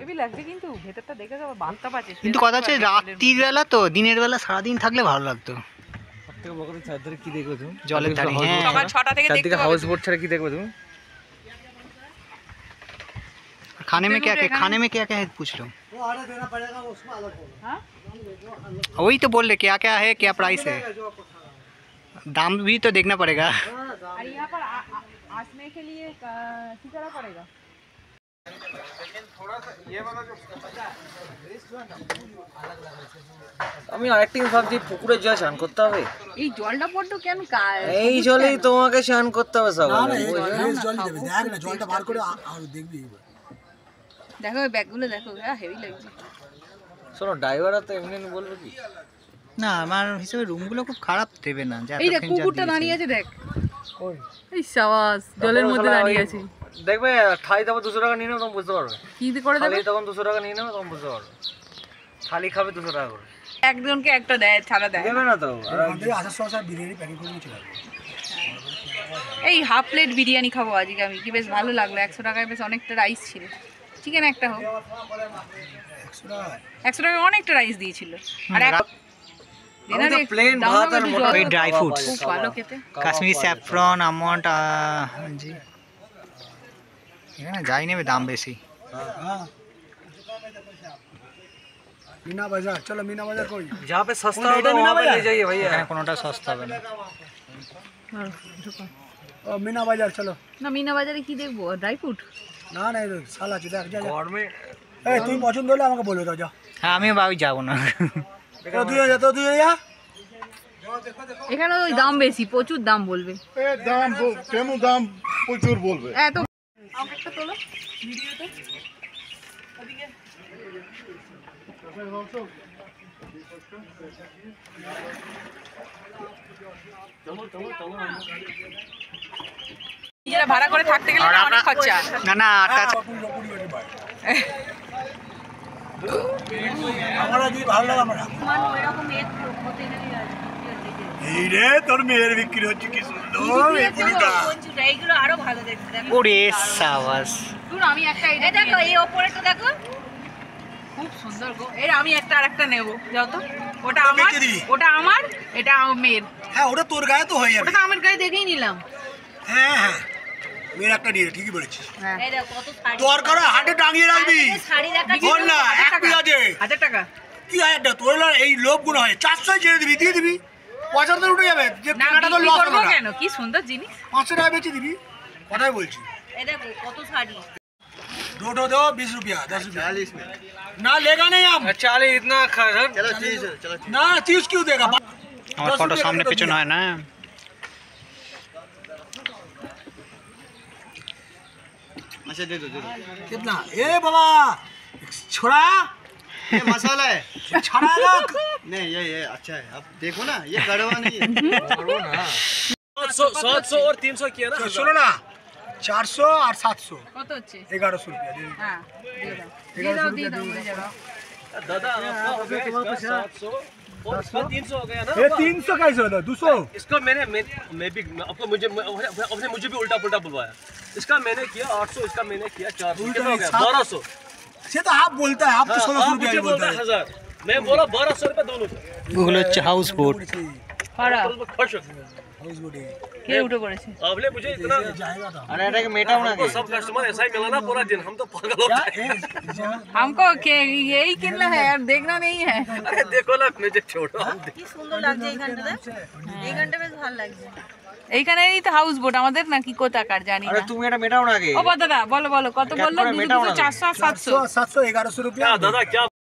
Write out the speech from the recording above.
Heavy লাগছে কিন্তু ভেতরটা দেখে যাবে বার্তা পাচ্ছে। কিন্তু কথা হচ্ছে রাত্রির বেলা তো, দিনের বেলা সারাদিন থাকলে ভালো লাগতো। সবথেকে বড় কথা চারদিকে কি দেখবে তুমি? জলের ধারে। হ্যাঁ, সকাল 6টা থেকে দেখতে পাবে। হাউস বোট ছাড়া কি দেখবে তুমি? खाने में क्या क्या है पूछ लो। वो ऑर्डर देना पड़ेगा, उसमें अलग होगा। हाँ? वही तो बोल रहे क्या क्या है, क्या प्राइस है, दाम भी तो देखना पड़ेगा। और यहाँ पर आसने के लिए कितना पड़ेगा? আমি আরেকটা ভাবছি পুকুরে যা স্নান করতে হবে। এই জলটা বড্ড কেন এই জলেই তোমাকে স্নান করতে হবে সব। না না এই জল দেবে, দেখ না জলটা বার করে আর দেখবি। দেখো ওই ব্যাগগুলো দেখো, হেভি লাগছে। শোনো ড্রাইভাররা তো এমনি বলবে কি না, আমার হিসেবে রুমগুলো খুব খারাপ দেবে না। এই দেখ কুকুরটা দাঁড়িয়ে আছে, দেখ এই সাবাস জলের মধ্যে দাঁড়িয়ে আছে। দেখবে থালি তখন 200 টাকা নিয়ে নেবে, তখন বুঝতে পারবে। কি করে দেবে? তখন 200 টাকা নিয়ে নেবে, তখন বুঝতে পারবে। থালি খাবে 200 টাকা করে, একজনকে একটা দেয়, ছাড়া দেয় দেবে না তো। আর আমাদের আসার সময় বিরিয়ানি প্যাকিং করে নিয়ে চলে আসবে। এই হাফ প্লেট বিরিয়ানি খাবো আজকে আমি, কি বেশ ভালো লাগলো। 100 টাকায় বেশ অনেকটা রাইস ছিল। চিকেন একটা হোক, 100 টাকায় অনেকটা রাইস দিয়েছিল। আর প্লেন ভাত আর ওই ড্রাই ফ্রুটস, খুব ভালো খেতে। কাশ্মীরি স্যাফরন, আমন্ড, জি এখানে যাই নেবে, দাম বেশি। हाँ मीना बाजार, चलो मीना बाजार कोई जहाँ पे सस्ता होगा वहाँ पे ले जाइए भैया। এখানে কোনোটা সস্তা হবে না। ओ मीना बाजार चलो। না মিনা বাজারে কি দেখবো? ড্রাই ফ্রুট না না এই সালা চিদা যা যা। গরমে এই তুমি পছন্দ হলে আমাকে বলে দাও, যা। হ্যাঁ, আমিও ভাবি যাবো না। তো তুই যা, তো তুই যা। এখানে ওই দাম বেশি, প্রচুর দাম বলবে। দাম কেন দাম প্রচুর বলবে। এত আমাকে একটা তোলো ভিডিওতে। ওদিকে নিজেরা ভাড়া করে থাকতে গেলে না অনেক খরচা। না না, আমরা যদি ভালো লাগে আমরা। মানে এরকম এক হতে গেলে এই রে তোর মেয়ের বিক্রি হচ্ছে, কি সুন্দর এই পুরিটা। এইগুলো আরো ভালো দেখতে। দেখো ওরে সাবাস। তুই আমি একটা এটা দেখো, এই ওপরেটা দেখো খুব সুন্দর গো। এর আমি একটা আরেকটা নেব, যাও তো। ওটা আমার, ওটা আমার, এটা আমার মেয়ের। হ্যাঁ ওটা তোর গায়ে তো হয়ে যাবে। ওটা তো আমার গায়ে দেখেই নিলাম। হ্যাঁ হ্যাঁ মেয়ের একটা নিয়ে ঠিকই বলেছিস। হ্যাঁ এই দেখো কত শাড়ি। তোর করে হাটে টাঙিয়ে রাখবি। শাড়ি দেখা বল না এক পিস আছে 1000 টাকা। কি হাজারটা তোর এই লোভগুলো হয় 400 ছেড়ে দিবি, দিয়ে দিবি 75 উঠে যাবে। যে না কেনাটা তো বিক্রি লস করবো হবে না। কেন? কি সুন্দর জিনিস। 500 টাকা বেচে দিবি, কথাই বলছি। এই দেখো কত শাড়ি। दो दो 20 रुपया 10 रुपया 40 में ना लेगा नहीं हम। 40 इतना चलो 30 चलो ना 30 क्यों देगा? আমার ফটো সামনে পেছনে হয় না। अच्छा दे दो कितना? ए बाबा छोड़ा ये मसाला है। छड़ा रख। नहीं ये अच्छा है, अब देखो ना ये कड़वा नहीं है। 700 और 300 किया ना। सुनो ना 400 और 700 কত হচ্ছে? 1100 रुपया दे। হ্যাঁ দিয়ে দাও, দিয়ে দাও, দিয়ে দাও, হয়ে যাবে। दादा आपका हो गया इसका 700 और इसका 300 हो गया ना। ये 300 कैसे होता? 200 इसका मैं भी आपको अपने मुझे भी उल्टा पुल्टा बुलवाया। इसका मैंने किया 800, इसका मैंने किया 400, कितना हो गया 1200। से तो आप बोलता है, आप तो 1600 रुपया ही बोलता है। 1000 मैं बोला 1200 रुपए दोनों से। ওগুলো হচ্ছে হাউস বোট। পাড়া खुश हो हाउस बोट है কে উঠে পড়েছে? आपने मुझे इतना जाएगा तो। अरे अरे मेटाओ ना सब कस्टमर ऐसा ही मिला ना पूरा दिन, हम तो पागल हो गए। हमको यही कितना है यार, देखना नहीं है। अरे देखो ना मुझे छोड़ो। কি সুন্দর লাগছে এইখানটাতে। এইখানটা বেশ ভালো লাগছে। এইখানেই তো হাউস বোট আমাদের, নাকি কোথাকার জানি না। अरे तुम এটা মেটাও না আগে। ও দাদা বলো বলো কত বললো? 400 আর 700। 700 1100 रुपया। दादा क्या